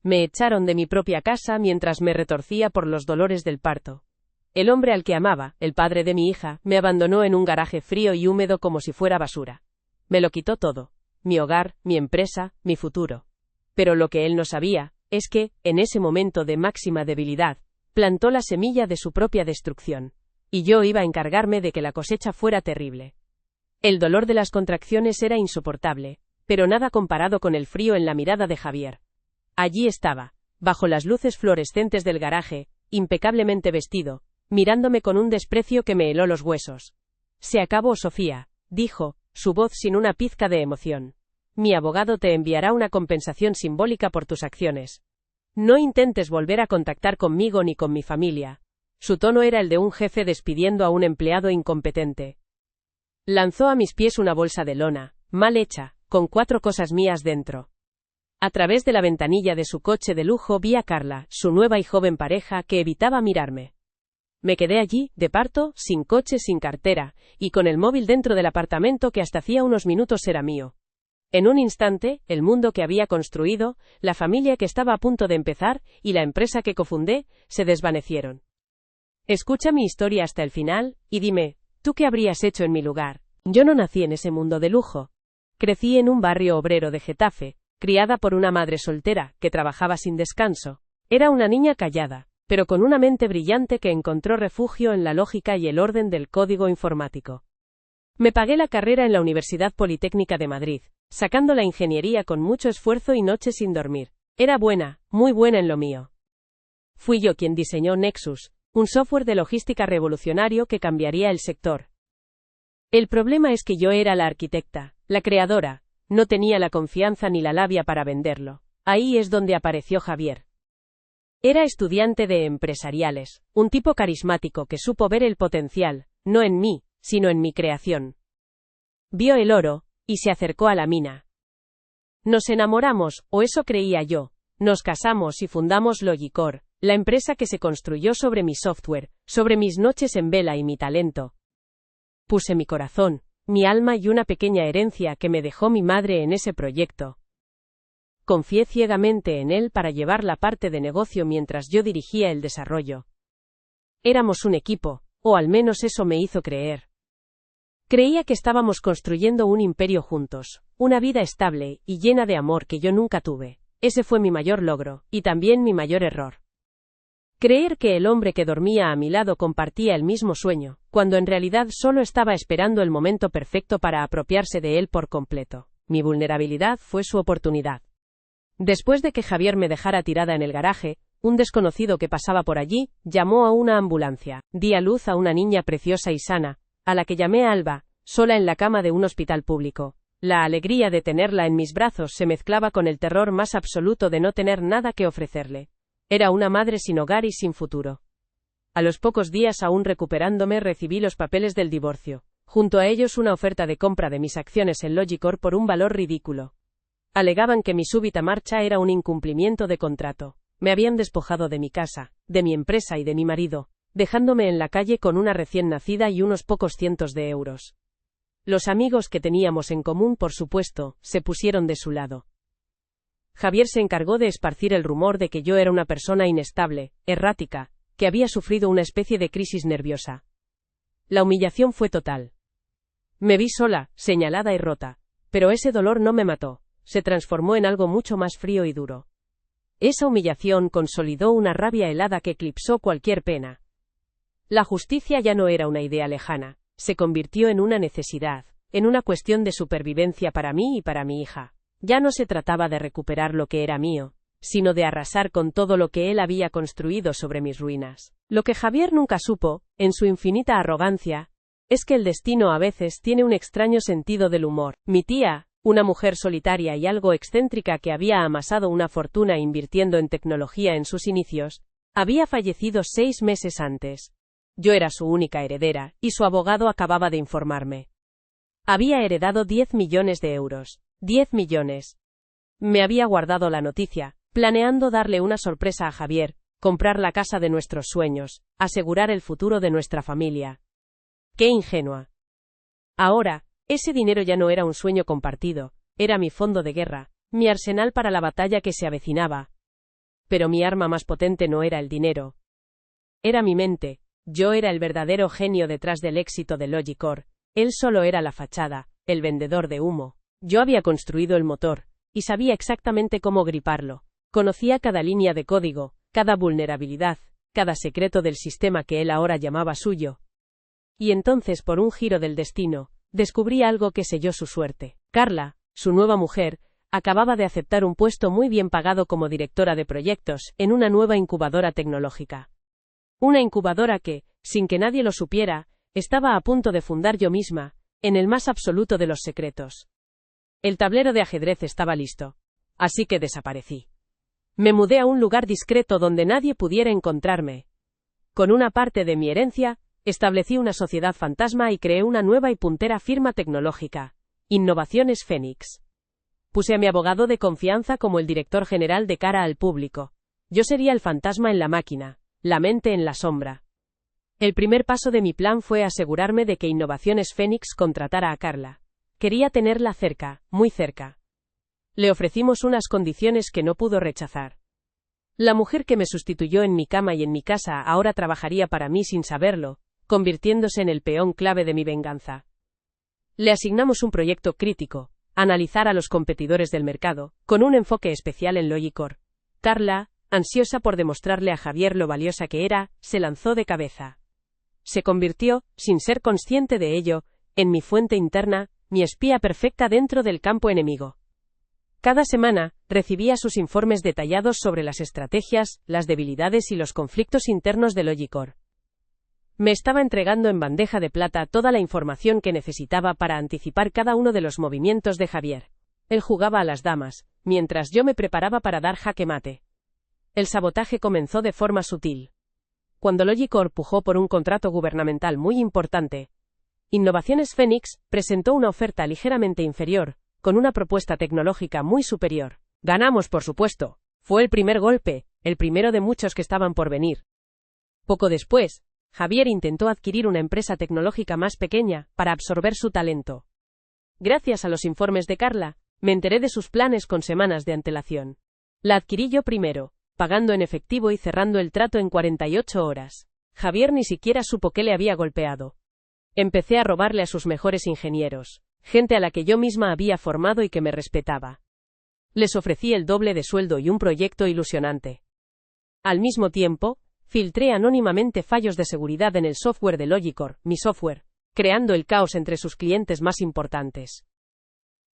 Me echaron de mi propia casa mientras me retorcía por los dolores del parto. El hombre al que amaba, el padre de mi hija, me abandonó en un garaje frío y húmedo como si fuera basura. Me lo quitó todo. Mi hogar, mi empresa, mi futuro. Pero lo que él no sabía, es que, en ese momento de máxima debilidad, plantó la semilla de su propia destrucción. Y yo iba a encargarme de que la cosecha fuera terrible. El dolor de las contracciones era insoportable, pero nada comparado con el frío en la mirada de Javier. Allí estaba, bajo las luces fluorescentes del garaje, impecablemente vestido, mirándome con un desprecio que me heló los huesos. Se acabó, Sofía, dijo, su voz sin una pizca de emoción. Mi abogado te enviará una compensación simbólica por tus acciones. No intentes volver a contactar conmigo ni con mi familia. Su tono era el de un jefe despidiendo a un empleado incompetente. Lanzó a mis pies una bolsa de lona, mal hecha, con 4 cosas mías dentro. A través de la ventanilla de su coche de lujo vi a Carla, su nueva y joven pareja, que evitaba mirarme. Me quedé allí, de parto, sin coche, sin cartera, y con el móvil dentro del apartamento que hasta hacía unos minutos era mío. En un instante, el mundo que había construido, la familia que estaba a punto de empezar, y la empresa que cofundé, se desvanecieron. Escucha mi historia hasta el final, y dime, ¿tú qué habrías hecho en mi lugar? Yo no nací en ese mundo de lujo. Crecí en un barrio obrero de Getafe, criada por una madre soltera, que trabajaba sin descanso. Era una niña callada, pero con una mente brillante que encontró refugio en la lógica y el orden del código informático. Me pagué la carrera en la Universidad Politécnica de Madrid, sacando la ingeniería con mucho esfuerzo y noches sin dormir. Era buena, muy buena en lo mío. Fui yo quien diseñó Nexus, un software de logística revolucionario que cambiaría el sector. El problema es que yo era la arquitecta, la creadora, no tenía la confianza ni la labia para venderlo. Ahí es donde apareció Javier. Era estudiante de empresariales, un tipo carismático que supo ver el potencial, no en mí, sino en mi creación. Vio el oro, y se acercó a la mina. Nos enamoramos, o eso creía yo, nos casamos y fundamos Logicor, la empresa que se construyó sobre mi software, sobre mis noches en vela y mi talento. Puse mi corazón, mi alma y una pequeña herencia que me dejó mi madre en ese proyecto. Confié ciegamente en él para llevar la parte de negocio mientras yo dirigía el desarrollo. Éramos un equipo, o al menos eso me hizo creer. Creía que estábamos construyendo un imperio juntos, una vida estable y llena de amor que yo nunca tuve. Ese fue mi mayor logro, y también mi mayor error. Creer que el hombre que dormía a mi lado compartía el mismo sueño, cuando en realidad solo estaba esperando el momento perfecto para apropiarse de él por completo. Mi vulnerabilidad fue su oportunidad. Después de que Javier me dejara tirada en el garaje, un desconocido que pasaba por allí, llamó a una ambulancia. Di a luz a una niña preciosa y sana, a la que llamé Alba, sola en la cama de un hospital público. La alegría de tenerla en mis brazos se mezclaba con el terror más absoluto de no tener nada que ofrecerle. Era una madre sin hogar y sin futuro. A los pocos días, aún recuperándome, recibí los papeles del divorcio. Junto a ellos una oferta de compra de mis acciones en Logicor por un valor ridículo. Alegaban que mi súbita marcha era un incumplimiento de contrato. Me habían despojado de mi casa, de mi empresa y de mi marido, dejándome en la calle con una recién nacida y unos pocos cientos de euros. Los amigos que teníamos en común, por supuesto, se pusieron de su lado. Javier se encargó de esparcir el rumor de que yo era una persona inestable, errática, que había sufrido una especie de crisis nerviosa. La humillación fue total. Me vi sola, señalada y rota, pero ese dolor no me mató, se transformó en algo mucho más frío y duro. Esa humillación consolidó una rabia helada que eclipsó cualquier pena. La justicia ya no era una idea lejana, se convirtió en una necesidad, en una cuestión de supervivencia para mí y para mi hija. Ya no se trataba de recuperar lo que era mío, sino de arrasar con todo lo que él había construido sobre mis ruinas. Lo que Javier nunca supo, en su infinita arrogancia, es que el destino a veces tiene un extraño sentido del humor. Mi tía, una mujer solitaria y algo excéntrica que había amasado una fortuna invirtiendo en tecnología en sus inicios, había fallecido 6 meses antes. Yo era su única heredera, y su abogado acababa de informarme. Había heredado 10 millones de euros. 10 millones. Me había guardado la noticia, planeando darle una sorpresa a Javier, comprar la casa de nuestros sueños, asegurar el futuro de nuestra familia. ¡Qué ingenua! Ahora, ese dinero ya no era un sueño compartido, era mi fondo de guerra, mi arsenal para la batalla que se avecinaba. Pero mi arma más potente no era el dinero. Era mi mente. Yo era el verdadero genio detrás del éxito de Logicor. Él solo era la fachada, el vendedor de humo. Yo había construido el motor, y sabía exactamente cómo griparlo. Conocía cada línea de código, cada vulnerabilidad, cada secreto del sistema que él ahora llamaba suyo. Y entonces, por un giro del destino, descubrí algo que selló su suerte. Carla, su nueva mujer, acababa de aceptar un puesto muy bien pagado como directora de proyectos en una nueva incubadora tecnológica. Una incubadora que, sin que nadie lo supiera, estaba a punto de fundar yo misma, en el más absoluto de los secretos. El tablero de ajedrez estaba listo. Así que desaparecí. Me mudé a un lugar discreto donde nadie pudiera encontrarme. Con una parte de mi herencia, establecí una sociedad fantasma y creé una nueva y puntera firma tecnológica, Innovaciones Fénix. Puse a mi abogado de confianza como el director general de cara al público. Yo sería el fantasma en la máquina, la mente en la sombra. El primer paso de mi plan fue asegurarme de que Innovaciones Fénix contratara a Carla. Quería tenerla cerca, muy cerca. Le ofrecimos unas condiciones que no pudo rechazar. La mujer que me sustituyó en mi cama y en mi casa ahora trabajaría para mí sin saberlo, convirtiéndose en el peón clave de mi venganza. Le asignamos un proyecto crítico, analizar a los competidores del mercado, con un enfoque especial en Logicor. Carla, ansiosa por demostrarle a Javier lo valiosa que era, se lanzó de cabeza. Se convirtió, sin ser consciente de ello, en mi fuente interna, mi espía perfecta dentro del campo enemigo. Cada semana, recibía sus informes detallados sobre las estrategias, las debilidades y los conflictos internos de Logicor. Me estaba entregando en bandeja de plata toda la información que necesitaba para anticipar cada uno de los movimientos de Javier. Él jugaba a las damas, mientras yo me preparaba para dar jaque mate. El sabotaje comenzó de forma sutil. Cuando Logicor pujó por un contrato gubernamental muy importante, Innovaciones Fénix presentó una oferta ligeramente inferior, con una propuesta tecnológica muy superior. Ganamos, por supuesto. Fue el primer golpe, el primero de muchos que estaban por venir. Poco después, Javier intentó adquirir una empresa tecnológica más pequeña, para absorber su talento. Gracias a los informes de Carla, me enteré de sus planes con semanas de antelación. La adquirí yo primero, pagando en efectivo y cerrando el trato en 48 horas. Javier ni siquiera supo que le había golpeado. Empecé a robarle a sus mejores ingenieros, gente a la que yo misma había formado y que me respetaba. Les ofrecí el doble de sueldo y un proyecto ilusionante. Al mismo tiempo, filtré anónimamente fallos de seguridad en el software de Logicor, mi software, creando el caos entre sus clientes más importantes.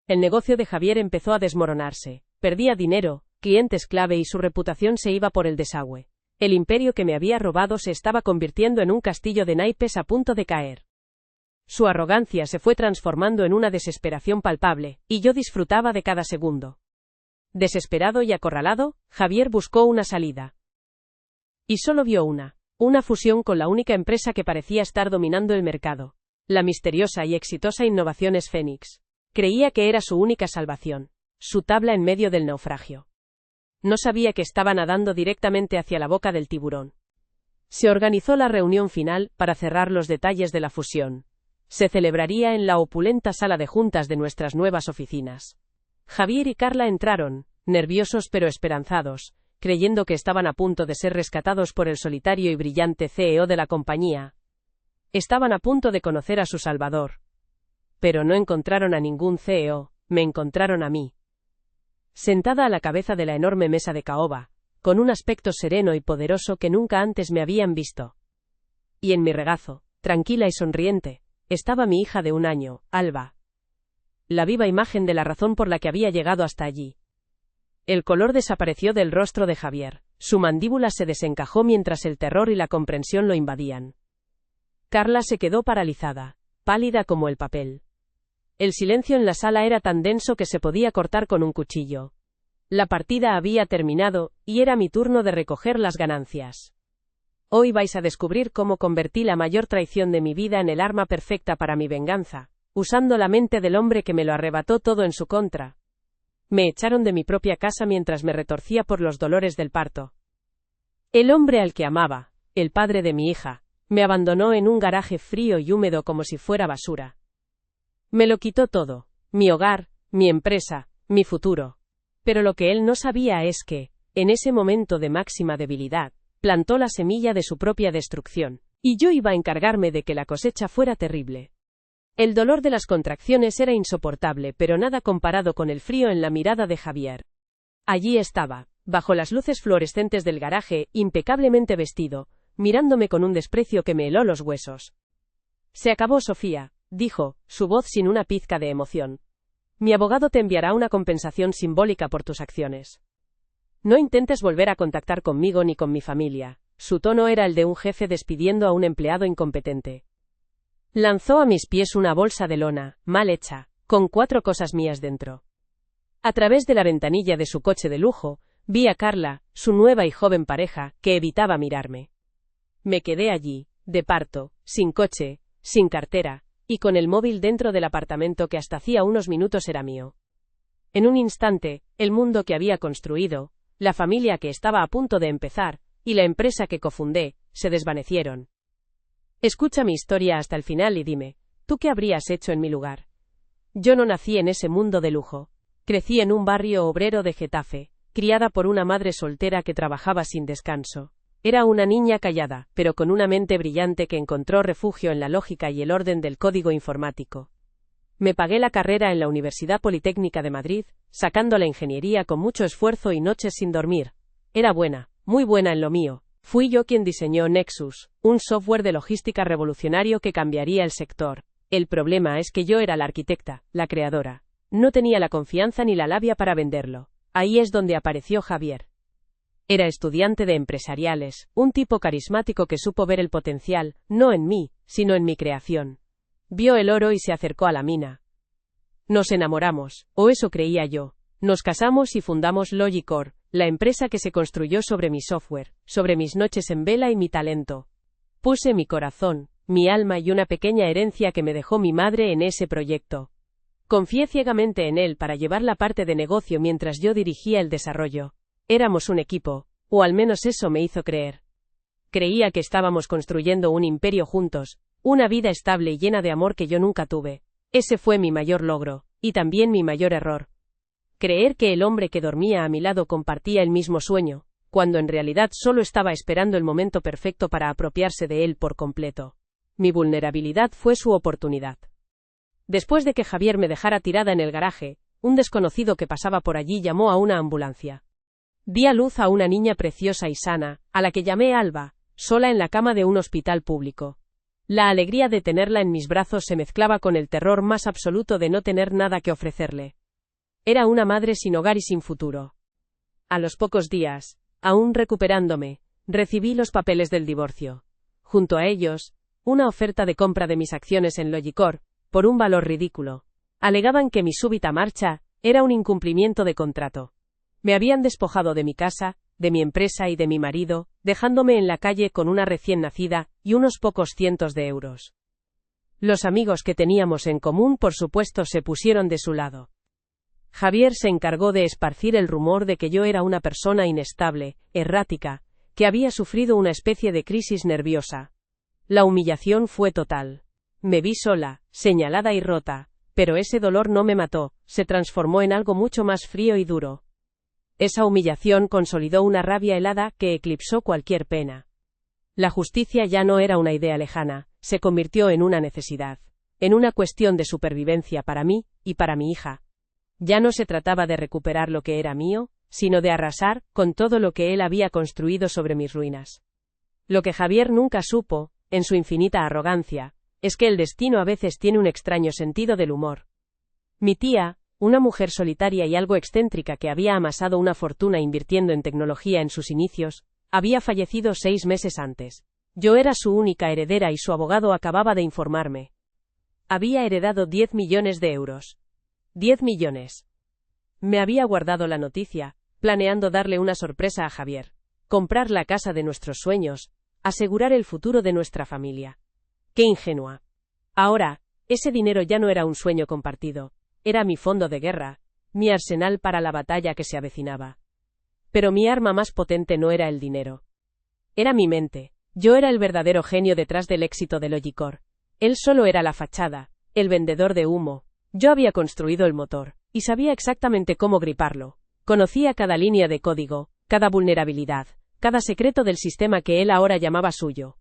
El negocio de Javier empezó a desmoronarse, perdía dinero, clientes clave y su reputación se iba por el desagüe. El imperio que me había robado se estaba convirtiendo en un castillo de naipes a punto de caer. Su arrogancia se fue transformando en una desesperación palpable, y yo disfrutaba de cada segundo. Desesperado y acorralado, Javier buscó una salida. Y solo vio una fusión con la única empresa que parecía estar dominando el mercado, la misteriosa y exitosa Innovaciones Fénix. Creía que era su única salvación, su tabla en medio del naufragio. No sabía que estaba nadando directamente hacia la boca del tiburón. Se organizó la reunión final para cerrar los detalles de la fusión. Se celebraría en la opulenta sala de juntas de nuestras nuevas oficinas. Javier y Carla entraron, nerviosos pero esperanzados, creyendo que estaban a punto de ser rescatados por el solitario y brillante CEO de la compañía. Estaban a punto de conocer a su salvador. Pero no encontraron a ningún CEO, me encontraron a mí. Sentada a la cabeza de la enorme mesa de caoba, con un aspecto sereno y poderoso que nunca antes me habían visto. Y en mi regazo, tranquila y sonriente, estaba mi hija de 1 año, Alba. La viva imagen de la razón por la que había llegado hasta allí. El color desapareció del rostro de Javier, su mandíbula se desencajó mientras el terror y la comprensión lo invadían. Carla se quedó paralizada, pálida como el papel. El silencio en la sala era tan denso que se podía cortar con un cuchillo. La partida había terminado, y era mi turno de recoger las ganancias. Hoy vais a descubrir cómo convertí la mayor traición de mi vida en el arma perfecta para mi venganza, usando la mente del hombre que me lo arrebató todo en su contra. Me echaron de mi propia casa mientras me retorcía por los dolores del parto. El hombre al que amaba, el padre de mi hija, me abandonó en un garaje frío y húmedo como si fuera basura. Me lo quitó todo, mi hogar, mi empresa, mi futuro. Pero lo que él no sabía es que, En ese momento de máxima debilidad, plantó la semilla de su propia destrucción, y yo iba a encargarme de que la cosecha fuera terrible. El dolor de las contracciones era insoportable, pero nada comparado con el frío en la mirada de Javier. Allí estaba, bajo las luces fluorescentes del garaje, impecablemente vestido, mirándome con un desprecio que me heló los huesos. «Se acabó, Sofía», dijo, su voz sin una pizca de emoción. «Mi abogado te enviará una compensación simbólica por tus acciones. No intentes volver a contactar conmigo ni con mi familia». Su tono era el de un jefe despidiendo a un empleado incompetente. Lanzó a mis pies una bolsa de lona, mal hecha, con 4 cosas mías dentro. A través de la ventanilla de su coche de lujo, vi a Carla, su nueva y joven pareja, que evitaba mirarme. Me quedé allí, de parto, sin coche, sin cartera, y con el móvil dentro del apartamento que hasta hacía unos minutos era mío. En un instante, el mundo que había construido, la familia que estaba a punto de empezar, y la empresa que cofundé, se desvanecieron. Escucha mi historia hasta el final y dime, ¿tú qué habrías hecho en mi lugar? Yo no nací en ese mundo de lujo. Crecí en un barrio obrero de Getafe, criada por una madre soltera que trabajaba sin descanso. Era una niña callada, pero con una mente brillante que encontró refugio en la lógica y el orden del código informático. Me pagué la carrera en la Universidad Politécnica de Madrid, sacando la ingeniería con mucho esfuerzo y noches sin dormir. Era buena. Muy buena en lo mío. Fui yo quien diseñó Nexus, un software de logística revolucionario que cambiaría el sector. El problema es que yo era la arquitecta, la creadora. No tenía la confianza ni la labia para venderlo. Ahí es donde apareció Javier. Era estudiante de empresariales, un tipo carismático que supo ver el potencial, no en mí, sino en mi creación. Vio el oro y se acercó a la mina. Nos enamoramos, o eso creía yo. Nos casamos y fundamos Logicor, la empresa que se construyó sobre mi software, sobre mis noches en vela y mi talento. Puse mi corazón, mi alma y una pequeña herencia que me dejó mi madre en ese proyecto. Confié ciegamente en él para llevar la parte de negocio mientras yo dirigía el desarrollo. Éramos un equipo, o al menos eso me hizo creer. Creía que estábamos construyendo un imperio juntos, una vida estable y llena de amor que yo nunca tuve. Ese fue mi mayor logro, y también mi mayor error. Creer que el hombre que dormía a mi lado compartía el mismo sueño, cuando en realidad solo estaba esperando el momento perfecto para apropiarse de él por completo. Mi vulnerabilidad fue su oportunidad. Después de que Javier me dejara tirada en el garaje, un desconocido que pasaba por allí llamó a una ambulancia. Di a luz a una niña preciosa y sana, a la que llamé Alba, sola en la cama de un hospital público. La alegría de tenerla en mis brazos se mezclaba con el terror más absoluto de no tener nada que ofrecerle. Era una madre sin hogar y sin futuro. A los pocos días, aún recuperándome, recibí los papeles del divorcio. Junto a ellos, una oferta de compra de mis acciones en Logicor, por un valor ridículo. Alegaban que mi súbita marcha era un incumplimiento de contrato. Me habían despojado de mi casa, de mi empresa y de mi marido, dejándome en la calle con una recién nacida y unos pocos cientos de euros. Los amigos que teníamos en común, por supuesto, se pusieron de su lado. Javier se encargó de esparcir el rumor de que yo era una persona inestable, errática, que había sufrido una especie de crisis nerviosa. La humillación fue total. Me vi sola, señalada y rota, pero ese dolor no me mató, se transformó en algo mucho más frío y duro. Esa humillación consolidó una rabia helada que eclipsó cualquier pena. La justicia ya no era una idea lejana, se convirtió en una necesidad, en una cuestión de supervivencia para mí y para mi hija. Ya no se trataba de recuperar lo que era mío, sino de arrasar con todo lo que él había construido sobre mis ruinas. Lo que Javier nunca supo, en su infinita arrogancia, es que el destino a veces tiene un extraño sentido del humor. Mi tía, una mujer solitaria y algo excéntrica que había amasado una fortuna invirtiendo en tecnología en sus inicios, había fallecido 6 meses antes. Yo era su única heredera y su abogado acababa de informarme. Había heredado 10 millones de euros. 10 millones. Me había guardado la noticia, planeando darle una sorpresa a Javier. Comprar la casa de nuestros sueños, asegurar el futuro de nuestra familia. ¡Qué ingenua! Ahora, ese dinero ya no era un sueño compartido. Era mi fondo de guerra, mi arsenal para la batalla que se avecinaba. Pero mi arma más potente no era el dinero. Era mi mente. Yo era el verdadero genio detrás del éxito de Logicor. Él solo era la fachada, el vendedor de humo. Yo había construido el motor, y sabía exactamente cómo griparlo. Conocía cada línea de código, cada vulnerabilidad, cada secreto del sistema que él ahora llamaba suyo.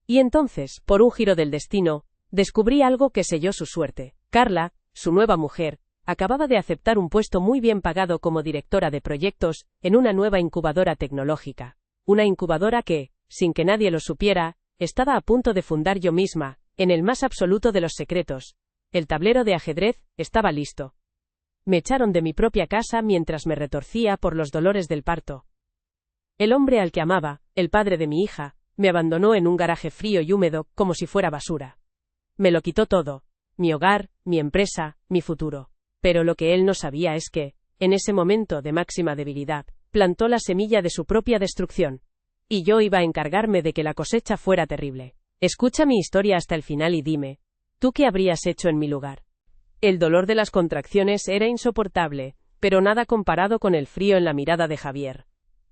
Y entonces, por un giro del destino, descubrí algo que selló su suerte. Carla, su nueva mujer, acababa de aceptar un puesto muy bien pagado como directora de proyectos en una nueva incubadora tecnológica. Una incubadora que, sin que nadie lo supiera, estaba a punto de fundar yo misma, en el más absoluto de los secretos. El tablero de ajedrez estaba listo. Me echaron de mi propia casa mientras me retorcía por los dolores del parto. El hombre al que amaba, el padre de mi hija, me abandonó en un garaje frío y húmedo, como si fuera basura. Me lo quitó todo, mi hogar, mi empresa, mi futuro. Pero lo que él no sabía es que, en ese momento de máxima debilidad, plantó la semilla de su propia destrucción. Y yo iba a encargarme de que la cosecha fuera terrible. Escucha mi historia hasta el final y dime, ¿tú qué habrías hecho en mi lugar? El dolor de las contracciones era insoportable, pero nada comparado con el frío en la mirada de Javier.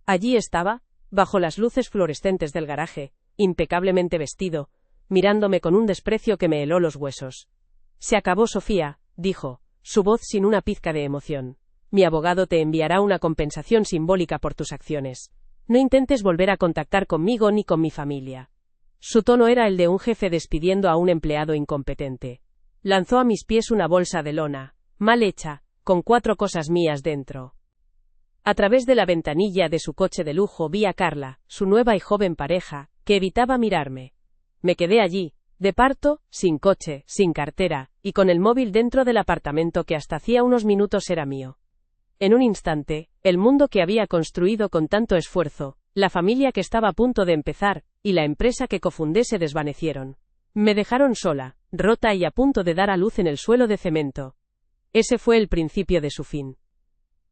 Allí estaba, bajo las luces fluorescentes del garaje, impecablemente vestido, mirándome con un desprecio que me heló los huesos. Se acabó, Sofía, dijo, su voz sin una pizca de emoción. Mi abogado te enviará una compensación simbólica por tus acciones. No intentes volver a contactar conmigo ni con mi familia. Su tono era el de un jefe despidiendo a un empleado incompetente. Lanzó a mis pies una bolsa de lona, mal hecha, con 4 cosas mías dentro. A través de la ventanilla de su coche de lujo vi a Carla, su nueva y joven pareja, que evitaba mirarme. Me quedé allí, de parto, sin coche, sin cartera, y con el móvil dentro del apartamento que hasta hacía unos minutos era mío. En un instante, el mundo que había construido con tanto esfuerzo, la familia que estaba a punto de empezar, y la empresa que cofundé se desvanecieron. Me dejaron sola, rota y a punto de dar a luz en el suelo de cemento. Ese fue el principio de su fin.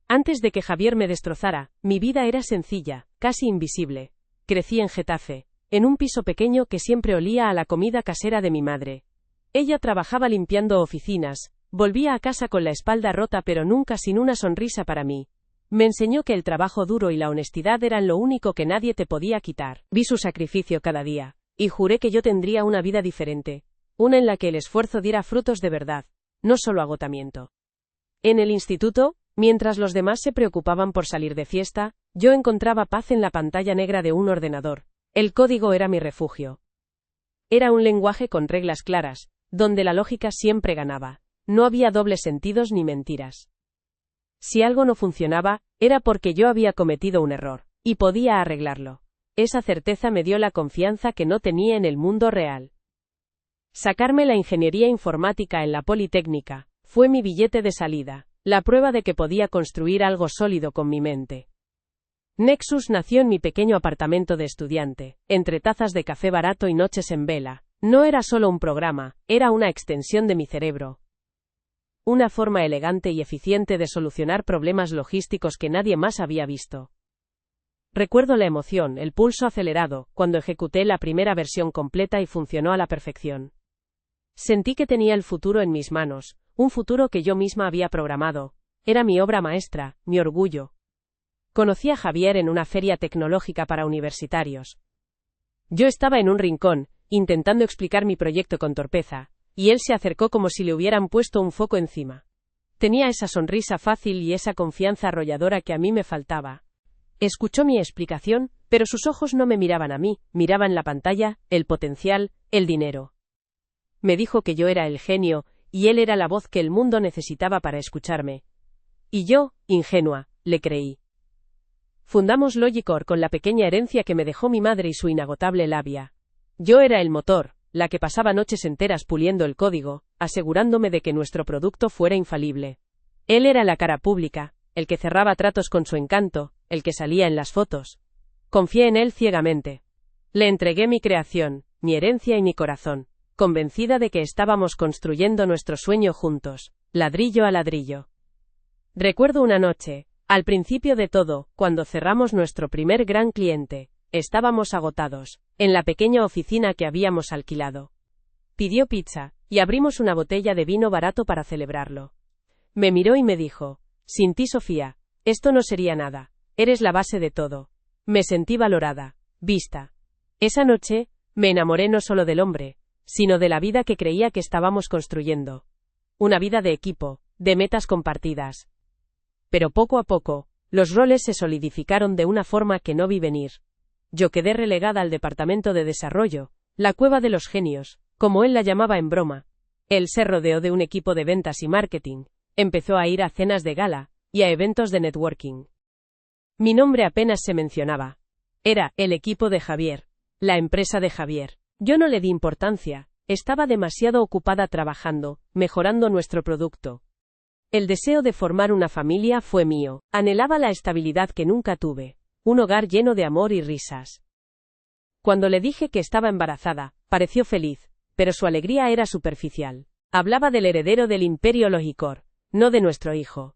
Antes de que Javier me destrozara, mi vida era sencilla, casi invisible. Crecí en Getafe, en un piso pequeño que siempre olía a la comida casera de mi madre. Ella trabajaba limpiando oficinas, volvía a casa con la espalda rota pero nunca sin una sonrisa para mí. Me enseñó que el trabajo duro y la honestidad eran lo único que nadie te podía quitar. Vi su sacrificio cada día, y juré que yo tendría una vida diferente, una en la que el esfuerzo diera frutos de verdad, no solo agotamiento. En el instituto, mientras los demás se preocupaban por salir de fiesta, yo encontraba paz en la pantalla negra de un ordenador. El código era mi refugio. Era un lenguaje con reglas claras, donde la lógica siempre ganaba. No había dobles sentidos ni mentiras. Si algo no funcionaba, era porque yo había cometido un error, y podía arreglarlo. Esa certeza me dio la confianza que no tenía en el mundo real. Sacarme la ingeniería informática en la Politécnica fue mi billete de salida, la prueba de que podía construir algo sólido con mi mente. Nexus nació en mi pequeño apartamento de estudiante, entre tazas de café barato y noches en vela. No era solo un programa, era una extensión de mi cerebro. Una forma elegante y eficiente de solucionar problemas logísticos que nadie más había visto. Recuerdo la emoción, el pulso acelerado, cuando ejecuté la primera versión completa y funcionó a la perfección. Sentí que tenía el futuro en mis manos, un futuro que yo misma había programado. Era mi obra maestra, mi orgullo. Conocí a Javier en una feria tecnológica para universitarios. Yo estaba en un rincón, intentando explicar mi proyecto con torpeza, y él se acercó como si le hubieran puesto un foco encima. Tenía esa sonrisa fácil y esa confianza arrolladora que a mí me faltaba. Escuchó mi explicación, pero sus ojos no me miraban a mí, miraban la pantalla, el potencial, el dinero. Me dijo que yo era el genio, y él era la voz que el mundo necesitaba para escucharme. Y yo, ingenua, le creí. Fundamos Logicor con la pequeña herencia que me dejó mi madre y su inagotable labia. Yo era el motor, la que pasaba noches enteras puliendo el código, asegurándome de que nuestro producto fuera infalible. Él era la cara pública, el que cerraba tratos con su encanto, el que salía en las fotos. Confié en él ciegamente. Le entregué mi creación, mi herencia y mi corazón, convencida de que estábamos construyendo nuestro sueño juntos, ladrillo a ladrillo. Recuerdo una noche, al principio de todo, cuando cerramos nuestro primer gran cliente. Estábamos agotados, en la pequeña oficina que habíamos alquilado. Pidió pizza, y abrimos una botella de vino barato para celebrarlo. Me miró y me dijo, sin ti, Sofía, esto no sería nada, eres la base de todo. Me sentí valorada, vista. Esa noche, me enamoré no solo del hombre, sino de la vida que creía que estábamos construyendo. Una vida de equipo, de metas compartidas. Pero poco a poco, los roles se solidificaron de una forma que no vi venir. Yo quedé relegada al departamento de desarrollo, la cueva de los genios, como él la llamaba en broma. Él se rodeó de un equipo de ventas y marketing, empezó a ir a cenas de gala y a eventos de networking. Mi nombre apenas se mencionaba. Era el equipo de Javier, la empresa de Javier. Yo no le di importancia, estaba demasiado ocupada trabajando, mejorando nuestro producto. El deseo de formar una familia fue mío, anhelaba la estabilidad que nunca tuve, un hogar lleno de amor y risas. Cuando le dije que estaba embarazada, pareció feliz, pero su alegría era superficial. Hablaba del heredero del Imperio Logicor, no de nuestro hijo.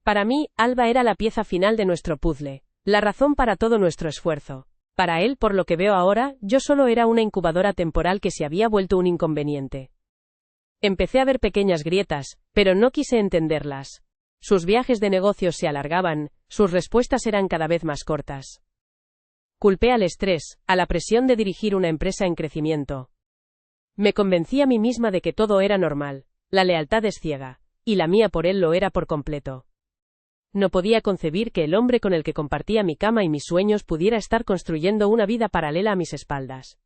Para mí, Alba era la pieza final de nuestro puzzle, la razón para todo nuestro esfuerzo. Para él, por lo que veo ahora, yo solo era una incubadora temporal que se había vuelto un inconveniente. Empecé a ver pequeñas grietas, pero no quise entenderlas. Sus viajes de negocios se alargaban, sus respuestas eran cada vez más cortas. Culpé al estrés, a la presión de dirigir una empresa en crecimiento. Me convencí a mí misma de que todo era normal, la lealtad es ciega, y la mía por él lo era por completo. No podía concebir que el hombre con el que compartía mi cama y mis sueños pudiera estar construyendo una vida paralela a mis espaldas.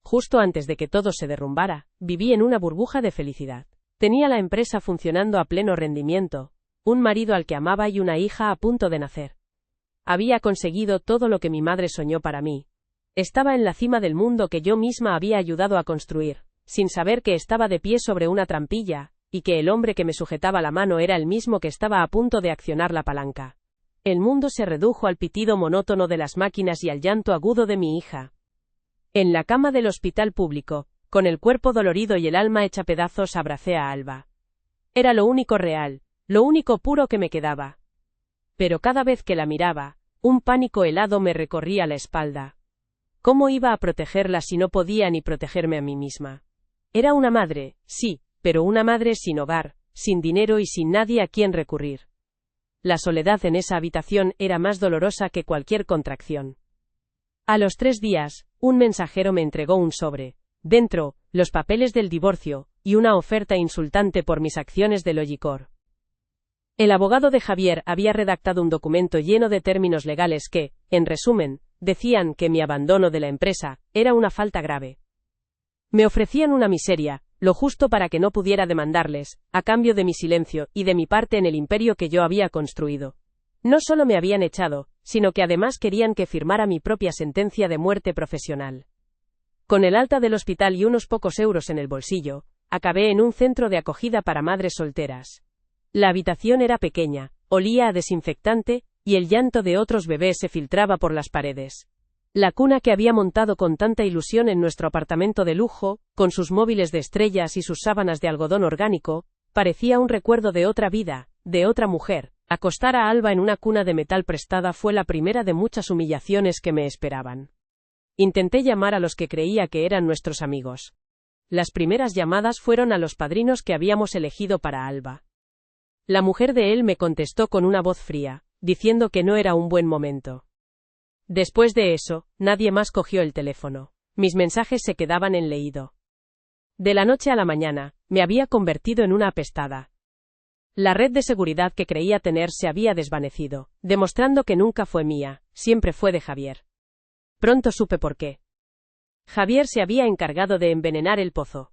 Justo antes de que todo se derrumbara, viví en una burbuja de felicidad. Tenía la empresa funcionando a pleno rendimiento, un marido al que amaba y una hija a punto de nacer. Había conseguido todo lo que mi madre soñó para mí. Estaba en la cima del mundo que yo misma había ayudado a construir, sin saber que estaba de pie sobre una trampilla, y que el hombre que me sujetaba la mano era el mismo que estaba a punto de accionar la palanca. El mundo se redujo al pitido monótono de las máquinas y al llanto agudo de mi hija. En la cama del hospital público, con el cuerpo dolorido y el alma hecha pedazos, abracé a Alba. Era lo único real, lo único puro que me quedaba. Pero cada vez que la miraba, un pánico helado me recorría la espalda. ¿Cómo iba a protegerla si no podía ni protegerme a mí misma? Era una madre, sí, pero una madre sin hogar, sin dinero y sin nadie a quien recurrir. La soledad en esa habitación era más dolorosa que cualquier contracción. A los 3 días, un mensajero me entregó un sobre. Dentro, los papeles del divorcio, y una oferta insultante por mis acciones de Logicor. El abogado de Javier había redactado un documento lleno de términos legales que, en resumen, decían que mi abandono de la empresa era una falta grave. Me ofrecían una miseria, lo justo para que no pudiera demandarles, a cambio de mi silencio y de mi parte en el imperio que yo había construido. No solo me habían echado, sino que además querían que firmara mi propia sentencia de muerte profesional. Con el alta del hospital y unos pocos euros en el bolsillo, acabé en un centro de acogida para madres solteras. La habitación era pequeña, olía a desinfectante, y el llanto de otros bebés se filtraba por las paredes. La cuna que había montado con tanta ilusión en nuestro apartamento de lujo, con sus móviles de estrellas y sus sábanas de algodón orgánico, parecía un recuerdo de otra vida, de otra mujer. Acostar a Alba en una cuna de metal prestada fue la primera de muchas humillaciones que me esperaban. Intenté llamar a los que creía que eran nuestros amigos. Las primeras llamadas fueron a los padrinos que habíamos elegido para Alba. La mujer de él me contestó con una voz fría, diciendo que no era un buen momento. Después de eso, nadie más cogió el teléfono. Mis mensajes se quedaban en leído. De la noche a la mañana, me había convertido en una apestada. La red de seguridad que creía tener se había desvanecido, demostrando que nunca fue mía, siempre fue de Javier. Pronto supe por qué. Javier se había encargado de envenenar el pozo.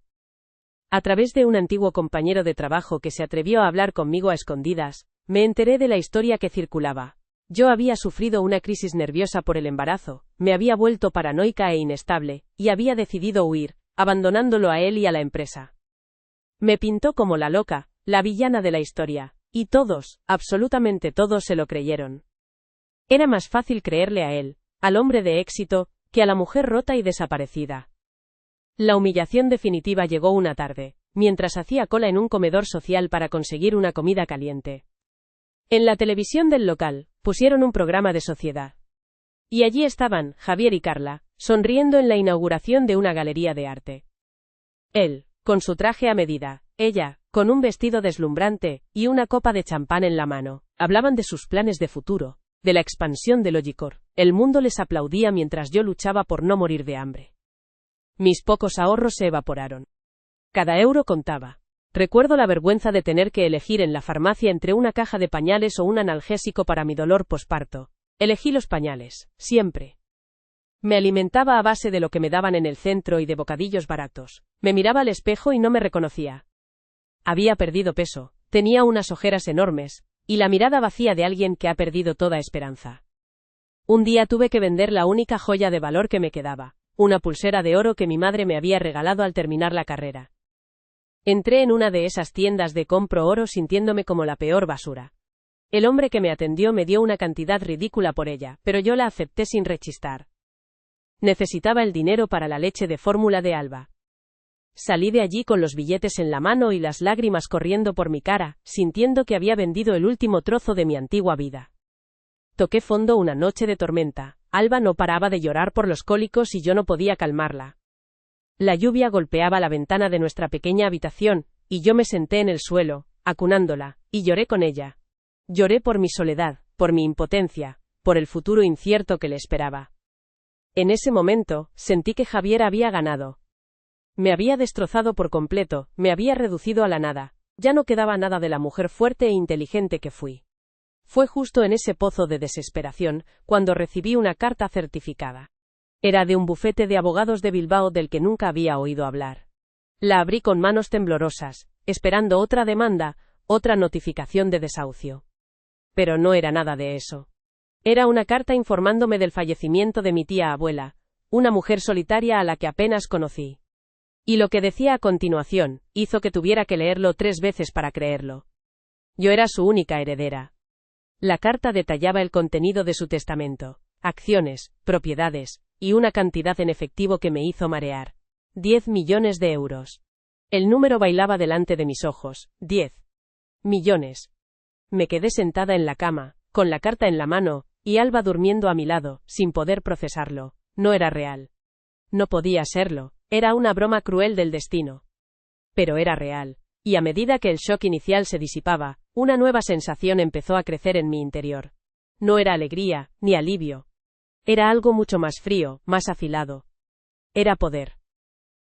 A través de un antiguo compañero de trabajo que se atrevió a hablar conmigo a escondidas, me enteré de la historia que circulaba. Yo había sufrido una crisis nerviosa por el embarazo, me había vuelto paranoica e inestable, y había decidido huir, abandonándolo a él y a la empresa. Me pintó como la loca, la villana de la historia, y todos, absolutamente todos se lo creyeron. Era más fácil creerle a él, al hombre de éxito, que a la mujer rota y desaparecida. La humillación definitiva llegó una tarde, mientras hacía cola en un comedor social para conseguir una comida caliente. En la televisión del local, pusieron un programa de sociedad. Y allí estaban, Javier y Carla, sonriendo en la inauguración de una galería de arte. Él, con su traje a medida, ella, con un vestido deslumbrante, y una copa de champán en la mano, hablaban de sus planes de futuro, de la expansión de Logicor. El mundo les aplaudía mientras yo luchaba por no morir de hambre. Mis pocos ahorros se evaporaron. Cada euro contaba. Recuerdo la vergüenza de tener que elegir en la farmacia entre una caja de pañales o un analgésico para mi dolor posparto. Elegí los pañales, siempre. Me alimentaba a base de lo que me daban en el centro y de bocadillos baratos. Me miraba al espejo y no me reconocía. Había perdido peso, tenía unas ojeras enormes, y la mirada vacía de alguien que ha perdido toda esperanza. Un día tuve que vender la única joya de valor que me quedaba, una pulsera de oro que mi madre me había regalado al terminar la carrera. Entré en una de esas tiendas de compro oro sintiéndome como la peor basura. El hombre que me atendió me dio una cantidad ridícula por ella, pero yo la acepté sin rechistar. Necesitaba el dinero para la leche de fórmula de Alba. Salí de allí con los billetes en la mano y las lágrimas corriendo por mi cara, sintiendo que había vendido el último trozo de mi antigua vida. Toqué fondo una noche de tormenta. Alba no paraba de llorar por los cólicos y yo no podía calmarla. La lluvia golpeaba la ventana de nuestra pequeña habitación, y yo me senté en el suelo, acunándola, y lloré con ella. Lloré por mi soledad, por mi impotencia, por el futuro incierto que le esperaba. En ese momento, sentí que Javier había ganado. Me había destrozado por completo, me había reducido a la nada, ya no quedaba nada de la mujer fuerte e inteligente que fui. Fue justo en ese pozo de desesperación, cuando recibí una carta certificada. Era de un bufete de abogados de Bilbao del que nunca había oído hablar. La abrí con manos temblorosas, esperando otra demanda, otra notificación de desahucio. Pero no era nada de eso. Era una carta informándome del fallecimiento de mi tía abuela, una mujer solitaria a la que apenas conocí. Y lo que decía a continuación, hizo que tuviera que leerlo 3 veces para creerlo. Yo era su única heredera. La carta detallaba el contenido de su testamento, acciones, propiedades, y una cantidad en efectivo que me hizo marear. 10 millones de euros. El número bailaba delante de mis ojos. 10 millones. Me quedé sentada en la cama, con la carta en la mano, y Alba durmiendo a mi lado, sin poder procesarlo. No era real. No podía serlo, era una broma cruel del destino. Pero era real, y a medida que el shock inicial se disipaba, una nueva sensación empezó a crecer en mi interior. No era alegría, ni alivio. Era algo mucho más frío, más afilado. Era poder.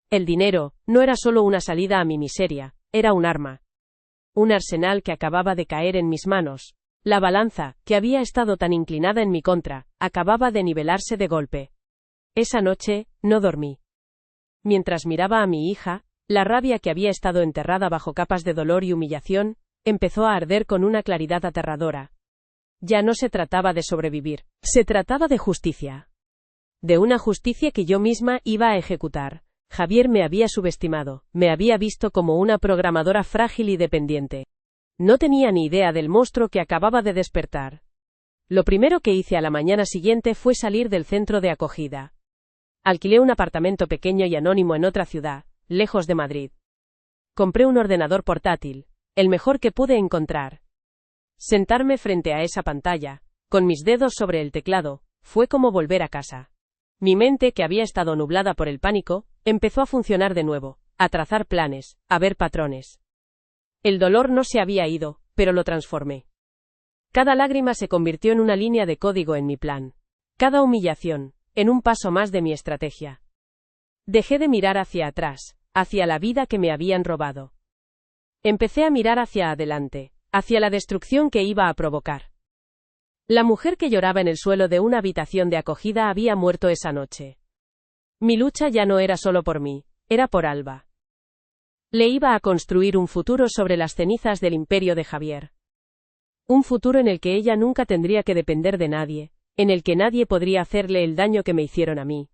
El dinero, no era solo una salida a mi miseria, era un arma. Un arsenal que acababa de caer en mis manos. La balanza, que había estado tan inclinada en mi contra, acababa de nivelarse de golpe. Esa noche, no dormí. Mientras miraba a mi hija, la rabia que había estado enterrada bajo capas de dolor y humillación, empezó a arder con una claridad aterradora. Ya no se trataba de sobrevivir, se trataba de justicia. De una justicia que yo misma iba a ejecutar. Javier me había subestimado, me había visto como una programadora frágil y dependiente. No tenía ni idea del monstruo que acababa de despertar. Lo primero que hice a la mañana siguiente fue salir del centro de acogida. Alquilé un apartamento pequeño y anónimo en otra ciudad, lejos de Madrid. Compré un ordenador portátil, el mejor que pude encontrar. Sentarme frente a esa pantalla, con mis dedos sobre el teclado, fue como volver a casa. Mi mente, que había estado nublada por el pánico, empezó a funcionar de nuevo, a trazar planes, a ver patrones. El dolor no se había ido, pero lo transformé. Cada lágrima se convirtió en una línea de código en mi plan. Cada humillación, en un paso más de mi estrategia. Dejé de mirar hacia atrás, hacia la vida que me habían robado. Empecé a mirar hacia adelante, hacia la destrucción que iba a provocar. La mujer que lloraba en el suelo de una habitación de acogida había muerto esa noche. Mi lucha ya no era solo por mí, era por Alba. Le iba a construir un futuro sobre las cenizas del imperio de Javier. Un futuro en el que ella nunca tendría que depender de nadie, en el que nadie podría hacerle el daño que me hicieron a mí.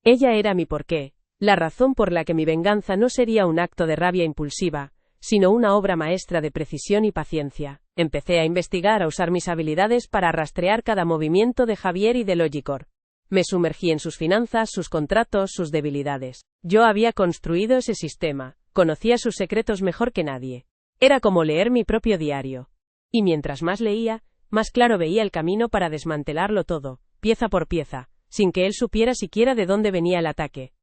Ella era mi porqué, la razón por la que mi venganza no sería un acto de rabia impulsiva, sino una obra maestra de precisión y paciencia. Empecé a investigar, a usar mis habilidades para rastrear cada movimiento de Javier y de Logicor. Me sumergí en sus finanzas, sus contratos, sus debilidades. Yo había construido ese sistema, conocía sus secretos mejor que nadie. Era como leer mi propio diario. Y mientras más leía, más claro veía el camino para desmantelarlo todo, pieza por pieza, sin que él supiera siquiera de dónde venía el ataque.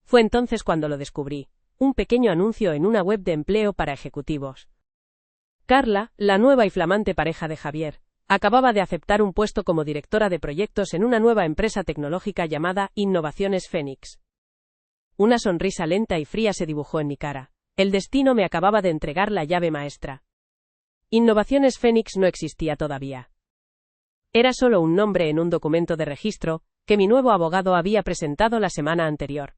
Fue entonces cuando lo descubrí. Un pequeño anuncio en una web de empleo para ejecutivos. Carla, la nueva y flamante pareja de Javier, acababa de aceptar un puesto como directora de proyectos en una nueva empresa tecnológica llamada Innovaciones Fénix. Una sonrisa lenta y fría se dibujó en mi cara. El destino me acababa de entregar la llave maestra. Innovaciones Fénix no existía todavía. Era solo un nombre en un documento de registro que mi nuevo abogado había presentado la semana anterior.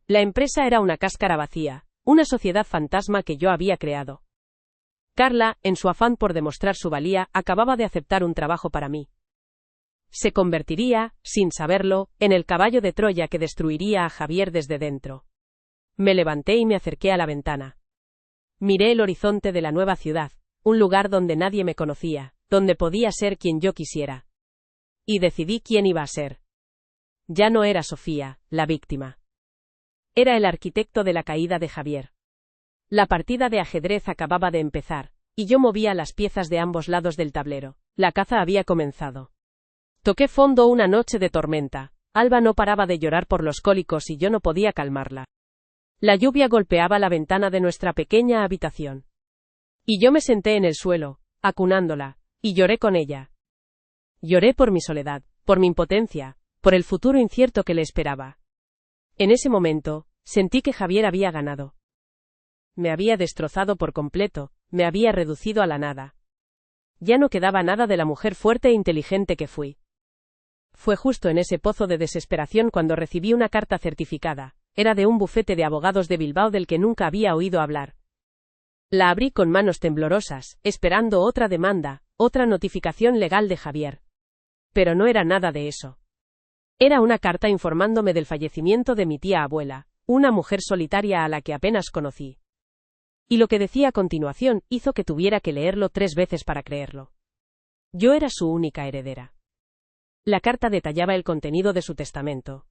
La empresa era una cáscara vacía, una sociedad fantasma que yo había creado. Carla, en su afán por demostrar su valía, acababa de aceptar un trabajo para mí. Se convertiría, sin saberlo, en el caballo de Troya que destruiría a Javier desde dentro. Me levanté y me acerqué a la ventana. Miré el horizonte de la nueva ciudad, un lugar donde nadie me conocía, donde podía ser quien yo quisiera. Y decidí quién iba a ser. Ya no era Sofía, la víctima. Era el arquitecto de la caída de Javier. La partida de ajedrez acababa de empezar, y yo movía las piezas de ambos lados del tablero. La caza había comenzado. Toqué fondo una noche de tormenta. Alba no paraba de llorar por los cólicos y yo no podía calmarla. La lluvia golpeaba la ventana de nuestra pequeña habitación. Y yo me senté en el suelo, acunándola, y lloré con ella. Lloré por mi soledad, por mi impotencia, por el futuro incierto que le esperaba. En ese momento, sentí que Javier había ganado. Me había destrozado por completo, me había reducido a la nada. Ya no quedaba nada de la mujer fuerte e inteligente que fui. Fue justo en ese pozo de desesperación cuando recibí una carta certificada. Era de un bufete de abogados de Bilbao del que nunca había oído hablar. La abrí con manos temblorosas, esperando otra demanda, otra notificación legal de Javier. Pero no era nada de eso. Era una carta informándome del fallecimiento de mi tía abuela, una mujer solitaria a la que apenas conocí. Y lo que decía a continuación hizo que tuviera que leerlo 3 veces para creerlo. Yo era su única heredera. La carta detallaba el contenido de su testamento.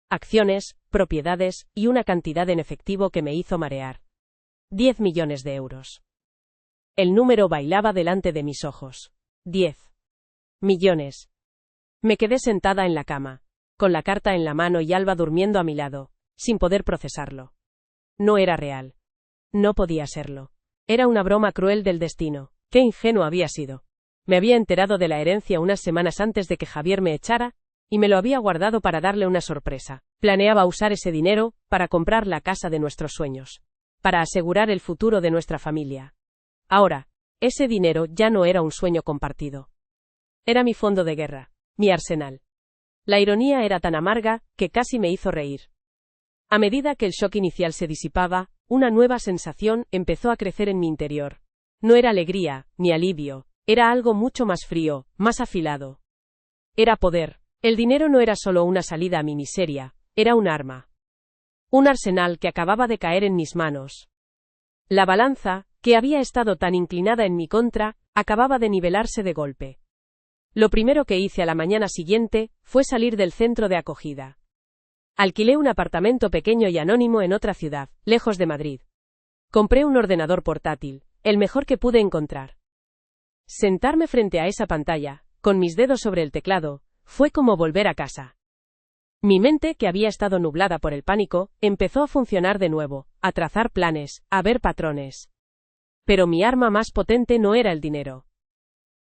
Acciones, propiedades y una cantidad en efectivo que me hizo marear. 10 millones de euros. El número bailaba delante de mis ojos. 10 millones. Me quedé sentada en la cama, con la carta en la mano y Alba durmiendo a mi lado, sin poder procesarlo. No era real. No podía serlo. Era una broma cruel del destino. Qué ingenuo había sido. Me había enterado de la herencia unas semanas antes de que Javier me echara, y me lo había guardado para darle una sorpresa. Planeaba usar ese dinero para comprar la casa de nuestros sueños, para asegurar el futuro de nuestra familia. Ahora, ese dinero ya no era un sueño compartido. Era mi fondo de guerra, mi arsenal. La ironía era tan amarga que casi me hizo reír. A medida que el shock inicial se disipaba, una nueva sensación empezó a crecer en mi interior. No era alegría, ni alivio, era algo mucho más frío, más afilado. Era poder. El dinero no era solo una salida a mi miseria, era un arma. Un arsenal que acababa de caer en mis manos. La balanza, que había estado tan inclinada en mi contra, acababa de nivelarse de golpe. Lo primero que hice a la mañana siguiente fue salir del centro de acogida. Alquilé un apartamento pequeño y anónimo en otra ciudad, lejos de Madrid. Compré un ordenador portátil, el mejor que pude encontrar. Sentarme frente a esa pantalla, con mis dedos sobre el teclado, fue como volver a casa. Mi mente, que había estado nublada por el pánico, empezó a funcionar de nuevo, a trazar planes, a ver patrones. Pero mi arma más potente no era el dinero.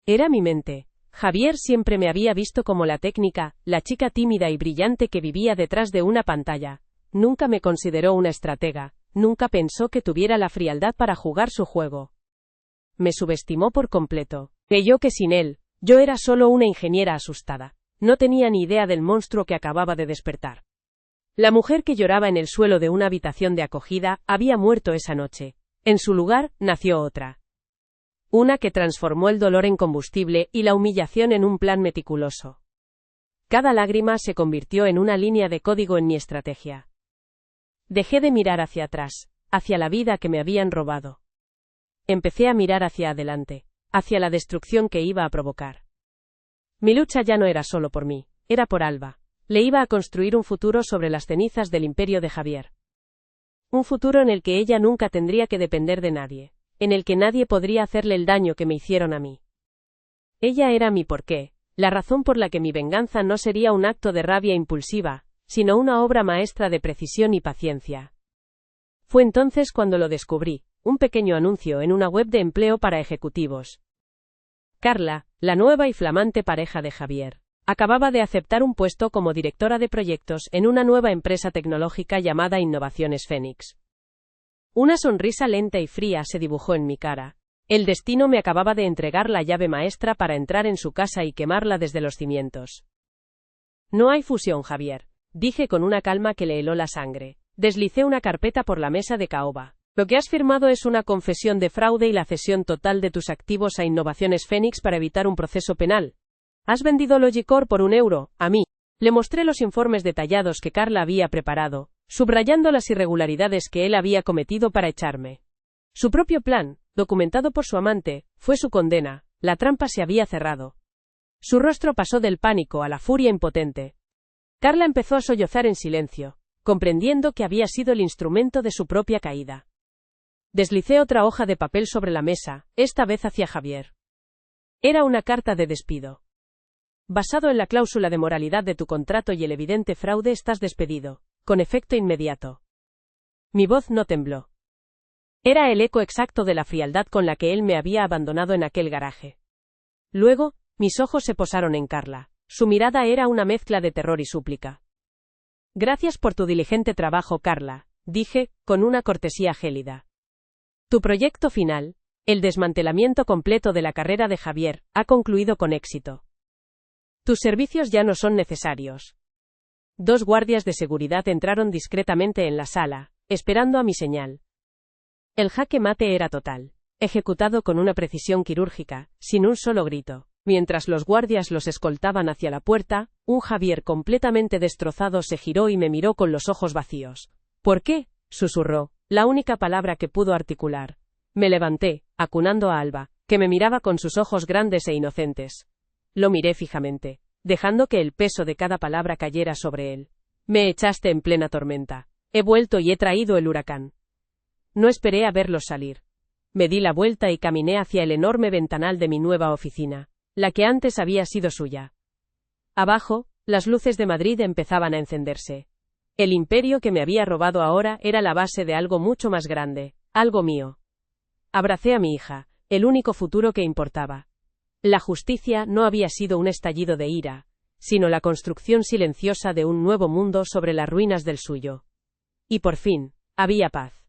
Era mi mente. Javier siempre me había visto como la técnica, la chica tímida y brillante que vivía detrás de una pantalla. Nunca me consideró una estratega, nunca pensó que tuviera la frialdad para jugar su juego. Me subestimó por completo. Creyó que sin él, yo era solo una ingeniera asustada. No tenía ni idea del monstruo que acababa de despertar. La mujer que lloraba en el suelo de una habitación de acogida había muerto esa noche. En su lugar, nació otra. Una que transformó el dolor en combustible y la humillación en un plan meticuloso. Cada lágrima se convirtió en una línea de código en mi estrategia. Dejé de mirar hacia atrás, hacia la vida que me habían robado. Empecé a mirar hacia adelante, hacia la destrucción que iba a provocar. Mi lucha ya no era solo por mí, era por Alba. Le iba a construir un futuro sobre las cenizas del imperio de Javier. Un futuro en el que ella nunca tendría que depender de nadie, en el que nadie podría hacerle el daño que me hicieron a mí. Ella era mi porqué, la razón por la que mi venganza no sería un acto de rabia impulsiva, sino una obra maestra de precisión y paciencia. Fue entonces cuando lo descubrí, un pequeño anuncio en una web de empleo para ejecutivos. Carla, la nueva y flamante pareja de Javier, acababa de aceptar un puesto como directora de proyectos en una nueva empresa tecnológica llamada Innovaciones Fénix. Una sonrisa lenta y fría se dibujó en mi cara. El destino me acababa de entregar la llave maestra para entrar en su casa y quemarla desde los cimientos. No hay fusión, Javier, dije con una calma que le heló la sangre. Deslicé una carpeta por la mesa de caoba. Lo que has firmado es una confesión de fraude y la cesión total de tus activos a Innovaciones Fénix para evitar un proceso penal. Has vendido Logicor por €1, a mí. Le mostré los informes detallados que Carla había preparado, subrayando las irregularidades que él había cometido para echarme. Su propio plan, documentado por su amante, fue su condena. La trampa se había cerrado. Su rostro pasó del pánico a la furia impotente. Carla empezó a sollozar en silencio, comprendiendo que había sido el instrumento de su propia caída. Deslicé otra hoja de papel sobre la mesa, esta vez hacia Javier. Era una carta de despido. Basado en la cláusula de moralidad de tu contrato y el evidente fraude, estás despedido, con efecto inmediato. Mi voz no tembló. Era el eco exacto de la frialdad con la que él me había abandonado en aquel garaje. Luego, mis ojos se posaron en Carla. Su mirada era una mezcla de terror y súplica. Gracias por tu diligente trabajo, Carla, dije, con una cortesía gélida. Tu proyecto final, el desmantelamiento completo de la carrera de Javier, ha concluido con éxito. Tus servicios ya no son necesarios. 2 guardias de seguridad entraron discretamente en la sala, esperando a mi señal. El jaque mate era total, ejecutado con una precisión quirúrgica, sin un solo grito. Mientras los guardias los escoltaban hacia la puerta, un Javier completamente destrozado se giró y me miró con los ojos vacíos. ¿Por qué?, susurró, la única palabra que pudo articular. Me levanté, acunando a Alba, que me miraba con sus ojos grandes e inocentes. Lo miré fijamente, dejando que el peso de cada palabra cayera sobre él. Me echaste en plena tormenta. He vuelto y he traído el huracán. No esperé a verlos salir. Me di la vuelta y caminé hacia el enorme ventanal de mi nueva oficina, la que antes había sido suya. Abajo, las luces de Madrid empezaban a encenderse. El imperio que me había robado ahora era la base de algo mucho más grande, algo mío. Abracé a mi hija, el único futuro que importaba. La justicia no había sido un estallido de ira, sino la construcción silenciosa de un nuevo mundo sobre las ruinas del suyo. Y por fin, había paz.